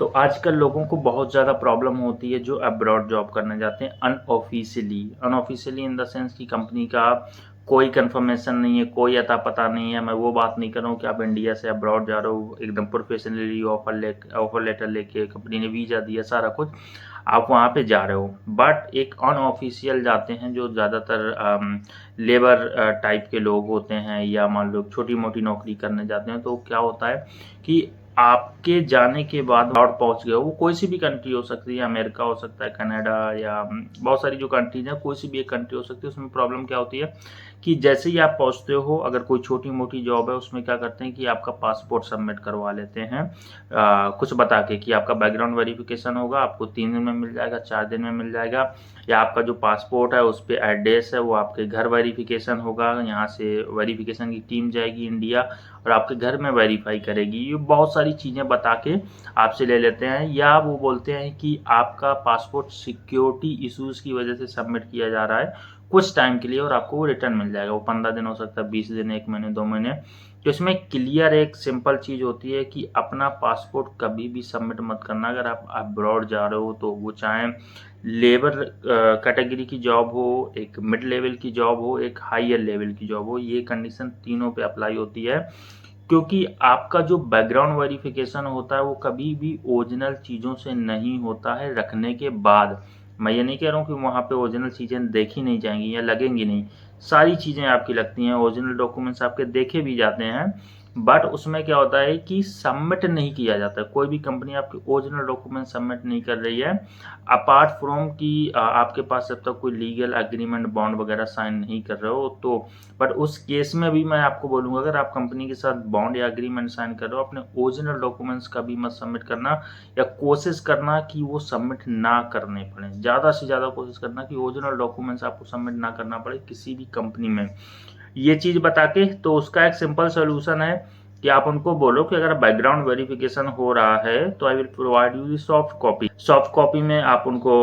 तो आजकल लोगों को बहुत ज़्यादा प्रॉब्लम होती है जो अब्रॉड जॉब करने जाते हैं अनऑफिशियली इन द सेंस कि कंपनी का कोई कंफर्मेशन नहीं है, कोई अता पता नहीं है। मैं वो बात नहीं कर रहा हूँ कि आप इंडिया से अब्रॉड जा रहे हो एकदम प्रोफेशनली ऑफर लेटर लेके, कंपनी ने वीज़ा दिया सारा कुछ, आप वहाँ पे जा रहे हो। बट एक अनऑफिशियल जाते हैं जो ज़्यादातर लेबर टाइप के लोग होते हैं, या मान लो छोटी मोटी नौकरी करने जाते हैं। तो क्या होता है कि आपके जाने के बाद और पहुंच गए, वो कोई सी भी कंट्री हो सकती है, अमेरिका हो सकता है, कनाडा, या बहुत सारी जो कंट्रीज हैं, कोई सी भी एक कंट्री हो सकती है। उसमें प्रॉब्लम क्या होती है कि जैसे ही आप पहुंचते हो, अगर कोई छोटी मोटी जॉब है, उसमें क्या करते हैं कि आपका पासपोर्ट सबमिट करवा लेते हैं कुछ बता के कि आपका बैकग्राउंड वेरिफिकेशन होगा, आपको 3 दिन में मिल जाएगा, 4 दिन में मिल जाएगा। या आपका जो पासपोर्ट है उस पर एड्रेस है, वो आपके घर वेरिफिकेशन होगा, यहाँ से वेरिफिकेशन की टीम जाएगी इंडिया और आपके घर में वेरीफाई करेगी। ये बहुत सारी चीज़ें बता के आपसे ले लेते हैं, या वो बोलते हैं कि आपका पासपोर्ट सिक्योरिटी इश्यूज़ की वजह से सबमिट किया जा रहा है कुछ टाइम के लिए, और आपको वो रिटर्न मिल जाएगा। वो 15 दिन हो सकता है, 20 दिन, 1 महीने, 2 महीने। तो इसमें क्लियर एक सिंपल चीज़ होती है कि अपना पासपोर्ट कभी भी सबमिट मत करना अगर आप अब्रॉड जा रहे हो। तो वो चाहे लेबर कैटेगरी की जॉब हो, एक मिड लेवल की जॉब हो, एक हायर लेवल की जॉब हो, ये कंडीशन तीनों पे अप्लाई होती है। क्योंकि आपका जो बैकग्राउंड वेरिफिकेशन होता है वो कभी भी ओरिजिनल चीज़ों से नहीं होता है रखने के बाद। मैं ये नहीं कह रहा हूँ कि वहाँ पे ओरिजिनल चीज़ें देखी नहीं जाएंगी या लगेंगी नहीं, सारी चीज़ें आपकी लगती हैं, ओरिजिनल डॉक्यूमेंट्स आपके देखे भी जाते हैं। बट उसमें क्या होता है कि सबमिट नहीं किया जाता। कोई भी कंपनी आपके ओरिजिनल डॉक्यूमेंट सबमिट नहीं कर रही है अपार्ट फ्रॉम कि आपके पास जब तक कोई लीगल एग्रीमेंट बॉन्ड वगैरह साइन नहीं कर रहे हो तो। बट उस केस में भी मैं आपको बोलूँगा, अगर आप कंपनी के साथ बॉन्ड या एग्रीमेंट साइन कर रहे हो, अपने ओरिजिनल डॉक्यूमेंट्स कभी मत सबमिट करना, या कोशिश करना कि वो सबमिट ना करने पड़े। ज़्यादा से ज़्यादा कोशिश करना कि ओरिजिनल डॉक्यूमेंट्स आपको सबमिट ना करना पड़े किसी भी कंपनी में। ये चीज़ बता के तो उसका एक सिंपल सोल्यूशन है कि आप उनको बोलो कि अगर बैकग्राउंड वेरिफिकेशन हो रहा है तो I will provide you the soft copy. Soft copy में आप उनको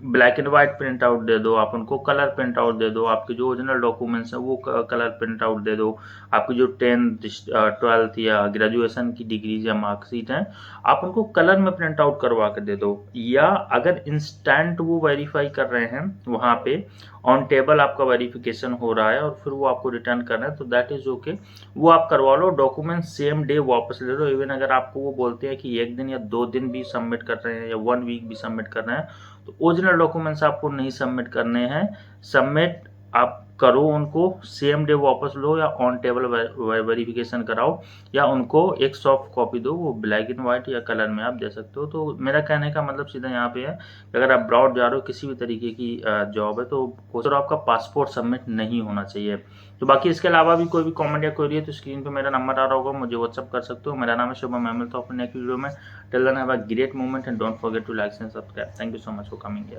black and white print out दे दो, आप उनको कलर प्रिंट आउट दे दो, आपके जो ओरिजिनल डॉक्यूमेंट्स हैं वो कलर प्रिंट आउट दे दो, आपकी जो 10th 12th या ग्रेजुएशन की डिग्रीज या मार्कशीट हैं आप उनको कलर में प्रिंट आउट करवा कर दे दो। या अगर इंस्टेंट वो वेरीफाई कर रहे हैं वहाँ पे ऑन टेबल आपका वेरिफिकेशन हो रहा है और फिर वो आपको रिटर्न करना है तो दैट इज ओके, वो आप करवा लो। डॉक्यूमेंट सेम डे वापस ले लो। इवन अगर आपको वो बोलते हैं कि 1 दिन या 2 दिन भी सबमिट कर रहे हैं या 1 वीक भी सबमिट कर रहे हैं तो ओरिजिनल डॉक्यूमेंट्स आपको नहीं सबमिट करने हैं। सबमिट आप करो, उनको सेम डे वापस लो, या ऑन टेबल वेरिफिकेशन कराओ, या उनको एक सॉफ्ट कॉपी दो, वो ब्लैक एंड व्हाइट या कलर में आप दे सकते हो। तो मेरा कहने का मतलब सीधा यहाँ पे है कि अगर आप अब्रॉड जा रहे हो किसी भी तरीके की जॉब है तो कोशिश करो आपका पासपोर्ट सबमिट नहीं होना चाहिए। तो बाकी इसके अलावा भी कोई भी कमेंट या क्वेरी है तो स्क्रीन पे मेरा नंबर आ रहा होगा, मुझे व्हाट्सअप कर सकते हो। मेरा नाम है शुभम। मैं मिलता हूँ अपने नेक्स्ट वीडियो में। Till then have a great moment and don't forget to like and subscribe. Thank you so much for coming here.